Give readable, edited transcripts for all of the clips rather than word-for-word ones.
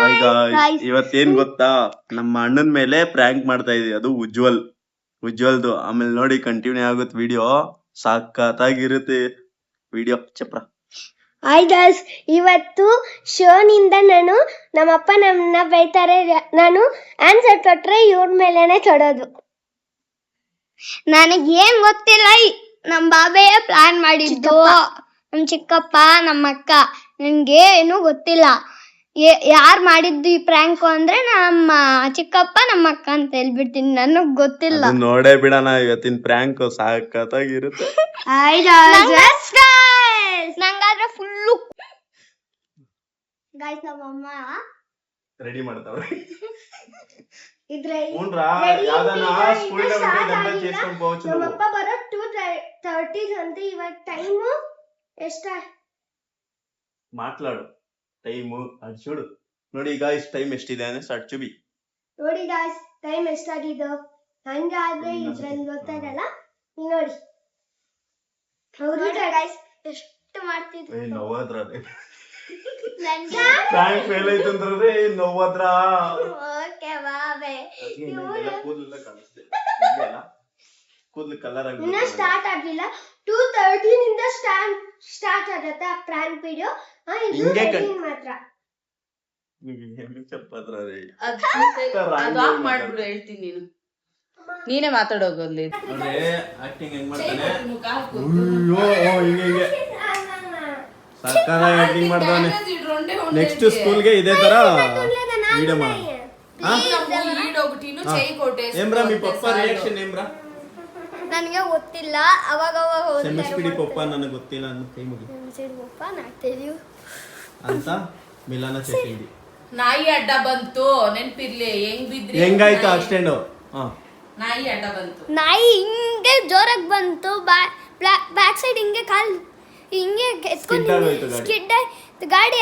Hi guys, ಇವತ್ತೇನ್ ಗೊತ್ತಾ, ನಮ್ಮ ಅಣ್ಣನ ಮೇಲೆ ಪ್ರ್ಯಾಂಕ್ ಮಾಡ್ತಾ ಇದೀವಿ. ಅದು ಉಜ್ವಲ್ದು. ಆಮೇಲೆ ನೋಡಿ ಕಂಟಿನ್ಯೂ ಆಗುತ್ತೆ ವಿಡಿಯೋ. ಸಾಕತ್ತಾಗಿರುತ್ತೆ ವಿಡಿಯೋ. ಚಪ್ರ. ಹಾಯ್ ಗಾಯ್ಸ್, ಇವತ್ತು ಶೋನಿಂದ ನಮ್ಮಪ್ಪ ನನ್ನ ಬೈತಾರೆ. ನಾನು ಆನ್ಸರ್ ಕೊಟ್ರೆ ಇವ್ರ ಮೇಲೆನೆ ಕೊಡೋದು. ನನಗೇನ್ ಗೊತ್ತಿಲ್ಲ. ನಮ್ ಬಾಬೆಯ ಪ್ಲಾನ್ ಮಾಡಿದ್ದು, ನಮ್ ಚಿಕ್ಕಪ್ಪ ನಮ್ಮ ಅಕ್ಕ. ನನ್ಗೆ ಏನು ಗೊತ್ತಿಲ್ಲ ಯಾರು ಮಾಡಿದ್ದು ಈ ಪ್ರ್ಯಾಂಕ್ ಅಂದ್ರೆ ನಮ್ಮ ಚಿಕ್ಕಪ್ಪ ನಮ್ಮ ಅಕ್ಕ ಅಂತ ಹೇಳ್ಬಿಡ್ತೀನಿ. ನನಗ್ ಗೊತ್ತಿಲ್ಲ. ನೋಡೇ ಬಿಡೋಣ ಇವತ್ತಿನ ಪ್ರ್ಯಾಂಕ್. ಸಾಕತ್ತಾಗಿರುತ್ತೆ. ನಂಗಾದ್ರೆ ಫುಲ್ಲು ಗಾಯ್ಸ್ ನಮ್ಮಮ್ಮ ರೆಡಿ ಮಾಡ್ತಾವ್ರೆ. ನಮ್ಮಪ್ಪ ಬರೋ 2:30 ಅಂತ. ಇವಾಗ ಟೈಮು ಎಷ್ಟ ಮಾತಾಡು. ಟೈಮು ಅದು చూడు. ನೋಡಿ ಗಾಯ್ಸ್, ಟೈಮ್ ಎಷ್ಟಿದೆ ಅಂದ್ರೆ ಸ್ಟಾರ್ಟ್ ಚುಬಿ. ನೋಡಿ ಗಾಯ್ಸ್, ಟೈಮ್ ಎಷ್ಟಾಗಿದ್ದು. ಹಂಗಾದ್ರೆ ಇದ್ರಲ್ಲಿ ಗೊತ್ತಾಗಲ್ಲ. ನೋಡಿ ಹೌದು ಗಾಯ್ಸ್, ಎಷ್ಟು ಮಾಡ್ತಿದ್ರು. ನೋವಾದ್ರೇ ಪ್ರ್ಯಾಂಕ್ ಫೇಲ್ ಆಯ್ತು ಅಂದ್ರೆ ನೋವಾದ್ರ. ಓಕೆ ಬಾಬೆ, ಕೂದಲೆಲ್ಲ ಕಾಣಿಸ್ತಿದೆ. ಕೂದಲು ಕಲರ್ ಆಗಿ ಇನ್ನ ಸ್ಟಾರ್ಟ್ ಆಗಿಲ್ಲ. 2:30 ನಿಂದ ಸ್ಟಾರ್ಟ್ ಆಗುತ್ತೆ ಆ ಪ್ರ್ಯಾಂಕ್ ವಿಡಿಯೋ. ಮಾತ್ರ ಮಾಡ್ಬಿಡು, ಹೇಳ್ತೀನಿ ನೀನು. ನೀನೇ ಮಾತಾಡೋಗಲ್ಲಿ. ಆಕ್ಟಿಂಗ್ ಹೆಂಗ್ ಮಾಡ್ತಾನೆ. ಹಿಂಗೆ ಸಕ್ಕತ್ತಾಗಿ ಆಕ್ಟಿಂಗ್ ಮಾಡ್ತಾನೆ. ನೆಕ್ಸ್ಟ್ ಸ್ಕೂಲ್ಗೆ ಇದೇ ತರ ವಿಡಿಯೋ ಮಾಡೋಣ. ಏಮ್ರಾ మీ ಪಪ್ಪ ರಿಯಾಕ್ಷನ್ ಏಮ್ರಾ? ನನಗೆ ಗೊತ್ತಿಲ್ಲ. ಅವಾಗ ಸೆಮಿಸ್ಪಿಡಿ ಪಪ್ಪ ನನಗೆ ಗೊತ್ತಿಲ್ಲ ಅನ್ನೋ ಕೈ ಮುಗಿ ಪಪ್ಪ ನಾಕ್ತಿದೀವಿ ಅಂತ ಮಿಲಾನ ಚೆಕ್ಕಿಂಡಿ. ನಾಯಿ ಅಡ್ಡ ಬಂತು, ನೆನ್ಪಿರ್ಲಿ. ಹೆಂಗ್ ಬಿದ್ರಿ? ಹೆಂಗಾಯ್ತು ಆಕ್ಸಿಡೆಂಟ್? ನಾಯಿ ಅಡ್ಡ ಬಂತು. ನಾಯಿ ಹಿಂಗೆ ಜೋರಾಗಿ ಬಂತು. ಬ್ಯಾಕ್ ಸೈಡ್ ಹಿಂಗೆ ಕಾಲ್ ಹಿಂಗೆ ಎತ್ಕೊಂಡು ಸ್ಕಿಡ್ ಆಯ್ತು ಗಾಡಿ.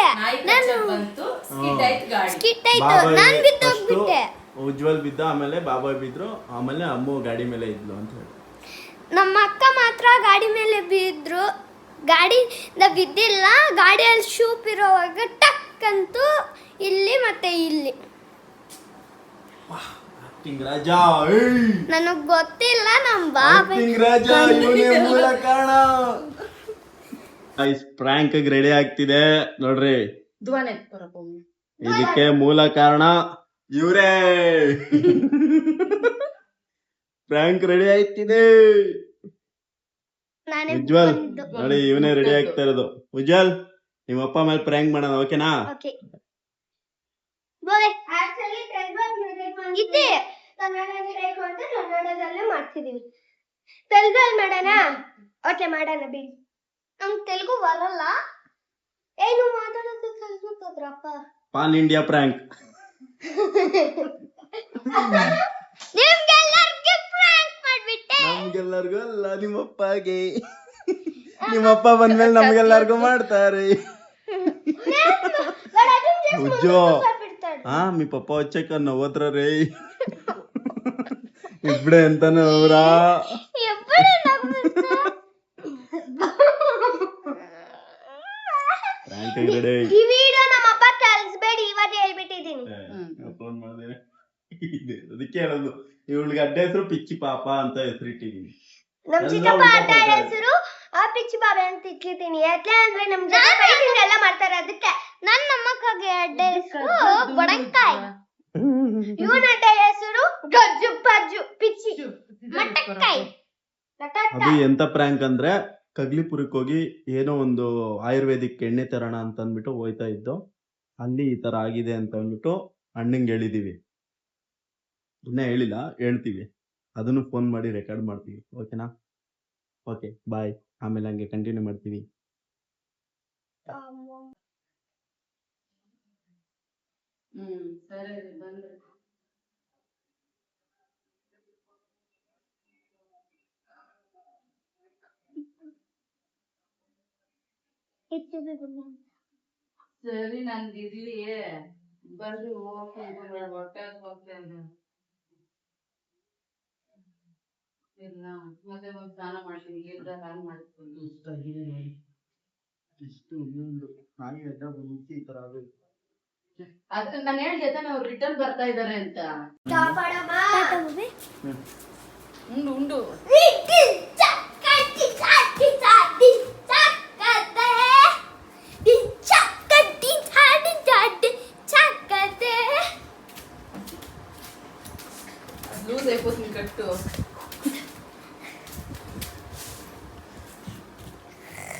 ಸ್ಕಿಡ್ ಆಯ್ತು, ನಾನು ಬಿದ್ದೋಗ್ಬಿಟ್ಟೆ. ಉಜ್ವಲ್ ಬಿದ್ದ, ಆಮೇಲೆ ಬಾಬಾ ಬಿದ್ರು, ಆಮೇಲೆ ಅಮ್ಮು ಗಾಡಿ ಮೇಲೆ ಇದ್ಲು ಅಂತ ಹೇಳಿ. ನಮ್ಮ ಅಕ್ಕ ಮಾತ್ರ ಗಾಡಿ ಮೇಲೆ ಬಿದ್ರು. ಗಾಡಿಯಿಂದ ಬಿದ್ದಿಲ್ಲ. ಗಾಡಿಯಲ್ಲಿ ಶೂಪ್ ಇರೋವಾಗ ಟಕ್ ಅಂತೂ ಇಲ್ಲಿ ಮತ್ತೆ ಇಲ್ಲಿ. ರಾಜಾ ನನಗ್ ಗೊತ್ತಿಲ್ಲ. ನಮ್ಮ ಬಾಬಾ ರಾಜಾ ಇವನೇ ಮೂಲ ಕಾರಣ. ಪ್ರ್ಯಾಂಕ್ ರೆಡಿ ಆಗ್ತಿದೆ ನೋಡ್ರಿ. ಇದಕ್ಕೆ ಮೂಲ ಕಾರಣ ಇವ್ರೇ. Prank ready ಆಯ್ತಿದೆ. ಉಜ್ವಲ್ ನೋಡಿ, ಇವನೇ ರೆಡಿ ಆಗ್ತಾ ಇರೋದು. ಉಜ್ವಲ್, ನಿಮ್ಮಪ್ಪ ಮೇಲೆ ಪ್ರ್ಯಾಂಕ್ ಮಾಡೋಣ, ಓಕೆನಾ? ಕನ್ನಡದಲ್ಲೇ ಮಾಡ್ತಿದೀವಿ. ತೆಲುಗಲ್ಲಿ ಮಾಡೋಣ? ಓಕೆ ಮಾಡೋಣ ಬಿಡಿ. ನಮ್ಗೆ ತೆಲುಗು ಬರಲ್ಲ. ಏನು ಮಾತಾಡೋದು ಕಲ್ಸ್ಬಿಟ್ಟದ್ರಪ್ಪ. Pan India prank. ನಿಮ್ಗೆಲ್ಲರಿಗೂ ಪ್ರ್ಯಾಂಕ್ ಮಾಡ್ಬಿಟ್ಟೆ. ನಮ್ಗೆಲ್ಲರಿಗೂ ಅಲ್ಲ, ನಿಮ್ಮಪ್ಪಗೆ. ನಿಮ್ಮಪ್ಪ ಬಂದ್ಮೇಲೆ ನಮ್ಗೆಲ್ಲರಿಗೂ ಮಾಡ್ತಾರೆ. ಉಜ್ಜೋ మీ పప్ప వచ్చాక నవ్వుతురా రే. ఇప్పుడే ఎంత నవ్వురా. ಈ ವಿಡಿಯೋ ನಮ್ಮ ಅಪ್ಪ ಕಳಿಸ್ಬೇಡಿ, ಇವತ್ತು ಹೇಳ್ಬಿಟ್ಟಿದ್ದೀನಿ. ಅದಕ್ಕೆ ಹೇಳೋದು, ಇವಳಿಗೆ ಅಡ್ಡ ಹೆಸರು ಪಿಚ್ಚಿ ಪಾಪ ಅಂತ ಹೆಸರಿಟ್ಟಿದ್ದೀನಿ. ನಮ್ ಚಿಕ್ಕಪ್ಪ ಅಡ್ಡ ಹೆಸರು ಪಿಚ್ಚಿ ಬಾಬೆ ಅಂತ ಇಟ್ಟಿದ್ದೀನಿ. ಯಾಕೆ ಅಂದ್ರೆ ನಮ್ ಜೊತೆ ಎಲ್ಲ ಮಾಡ್ತಾರೆ, ಅದಕ್ಕೆ. ನನ್ನ ನಮ್ಮಕ್ಕಾಗೆ ಅಡ್ಡ ಹೆಸರು ಬಡಂಕಾಯಿ. ಇವನ ಅಡ್ಡ ಹೆಸರು ಗಜ್ಜು ಪಜ್ಜು ಪಿಚ್ಚಿ ಮಟಕ್ಕಾಯಿ. ಅದು ಎಂತ ಪ್ರ್ಯಾಂಕ್ ಅಂದ್ರೆ, ಕಗ್ಲಿಪುರಕ್ಕೆ ಹೋಗಿ ಏನೋ ಒಂದು ಆಯುರ್ವೇದಿಕ್ ಎಣ್ಣೆ ತರೋಣ ಅಂತ ಅಂದ್ಬಿಟ್ಟು ಹೋಯ್ತಾ ಇದ್ದೋ. ಅಲ್ಲಿ ಈ ತರ ಆಗಿದೆ ಅಂತ ಅಂದ್ಬಿಟ್ಟು ಅಣ್ಣಂಗೆ ಹೇಳಿದೀವಿ. ಇನ್ನ ಹೇಳಿಲ್ಲ, ಹೇಳ್ತೀವಿ. ಅದನ್ನು ಫೋನ್ ಮಾಡಿ ರೆಕಾರ್ಡ್ ಮಾಡ್ತೀವಿ, ಓಕೆನಾ? Okay bye. ಆಮೇಲೆ ಹಂಗೆ ಕಂಟಿನ್ಯೂ ಮಾಡ್ತೀವಿ. ಸರಿ ಬಂದ್ರೆ ಸರಿ. ನಂದಿರ್ಲಿ ಬರ್ರಿ, ಹೋಗ್ತೀನಿ. ಹೊಟ್ಟೆ ಹೋಗ್ತೇನೆ. ಇಲ್ಲ ಮತ್ತೆ ಒಂದು ಸ್ನಾನ ಮಾಡ್ತೀನಿ. ಇಲ್ಲ ಹಾಲು ಮಾಡ್ತೀನಿ. ಇಷ್ಟು ನಾಯಿ ಅಡ್ಡ ಬಂದು ಈ ತರ ಆಗೋಯ್ತು. ಅದ್ರ ನಾನು ಹೇಳಿದೆ ತಾನೆ ಅವ್ರು ರಿಟರ್ನ್ ಬರ್ತಾ ಇದಾರೆ ಅಂತ. ಉಂಡು ಉಂಡು ಲೂಸ್ అయిపోతుంది కట్టు.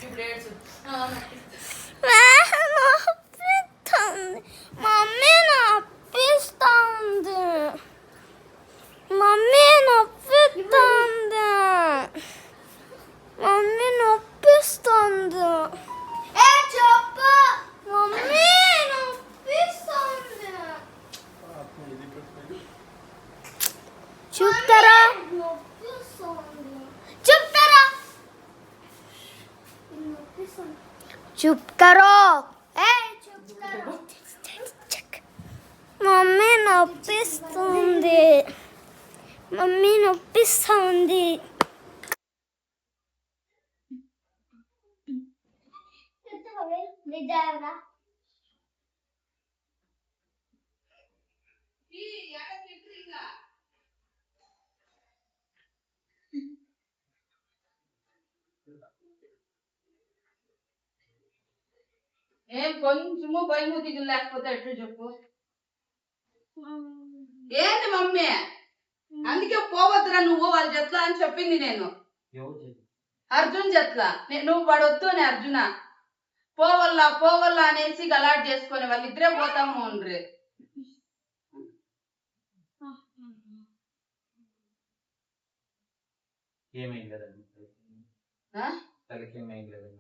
ఇప్పుడు ఏడ్చు. మమ్మీ నొప్పిస్తుంది. మమ్మీ నొప్పిస్తుంది. మమ్మీ నొప్పిస్తుంది. చెప్పు మమ్మీ నొప్పిస్తుంది. చూపుతారా చూపుతారా चुप करो. మమ్మీ నొప్పిస్తుంది. మమ్మీ నొప్పిస్తుంది. ఏం కొంచెము భయమూతికి లేకపోతే ఎట్లా చెప్పు. ఏంటి మమ్మీ అందుకే పోవద్దురా నువ్వు వాళ్ళ జట్ల అని చెప్పింది నేను. అర్జున్ జట్ల నువ్వు వాడొద్దు అని అర్జున పోవల్లా పోవల్లా అనేసి గలాట్ చేసుకొని వాళ్ళిద్దరే పోతాము అండ్రి.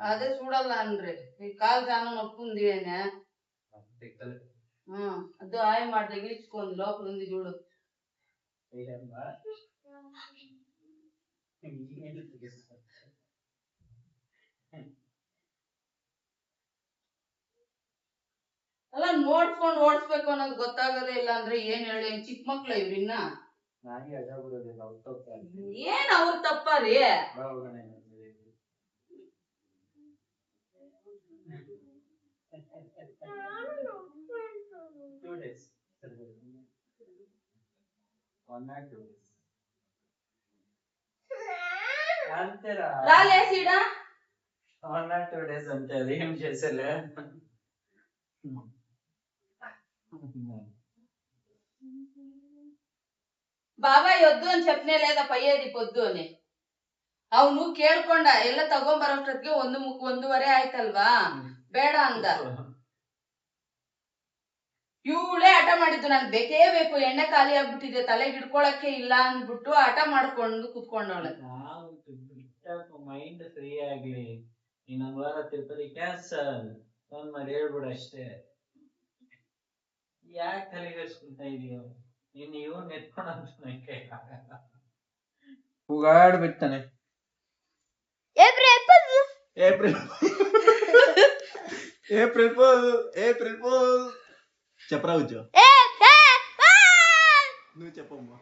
అదే చూడాలా అండ్రి నీ కాలు చాలా నొప్పి ఉంది అని. అదో ఆయ మాట తగిలించుకోండి లోపల ఉంది చూడు. ಅಲ್ಲ ನೋಡ್ಕೊಂಡು ಓಡಿಸ್ಬೇಕು ಅನ್ನೋದು ಗೊತ್ತಾಗದೇ ಇಲ್ಲ ಅಂದ್ರೆ ಏನ್ ಹೇಳಿ ಚಿಕ್ಕ ಮಕ್ಳು ಇವ್ರಿನ್ನ ಏನ್ ಅವ್ರ ತಪ್ಪ ರೀ. రాలేసిడా 1 or 2 days అంతే. అది ఏం చేసేలే. బాబాయ్ వద్దు అని చెప్పనే లేదా పయ్యేది పొద్దు అని. ಅವನು ಕೇಳ್ಕೊಂಡ ಎಲ್ಲ ತಗೊಂಬರೋಷ್ಟೊತ್ತಿಗೆ 1:30 ಆಯ್ತಲ್ವಾ ಬೇಡ ಅಂದ. ಇವಳೇ ಹಠ ಮಾಡಿದ್ದು ನನ್ ಬೇಕೇ ಬೇಕು ಎಣ್ಣೆ ಖಾಲಿ ಆಗ್ಬಿಟ್ಟಿದೆ ತಲೆಗೆ ಹಿಡ್ಕೊಳಕ್ಕೆ ಇಲ್ಲ ಅಂದ್ಬಿಟ್ಟು ಹಠ ಮಾಡ್ಕೊಂಡು ಕುತ್ಕೊಂಡವಳೆ. ಮೈಂಡ್ ಫ್ರೀ ಆಗ್ಲಿ ಇನ್ನೊಂದ್ ವಾರ ತಿರುಪತಿ ಕ್ಯಾನ್ಸಲ್ ಫೋನ್ ಮಾಡಿ ಹೇಳ್ಬಿಡು ಅಷ್ಟೇ. ಯಾಕೆ ತಲೆಗೆಡ್ಸ್ಕೊಂತ ಇದೀಯೋ ಇನ್ನು ಇವನ್ ಎತ್ಕೊಂಡ್ ಉಗಾಡ್ಬಿಡ್ತಾನೆ. ఏప్రిల్ ఫూల్ చెప్పరా ఉజ్జు నువ్వు చెప్పమ్మా.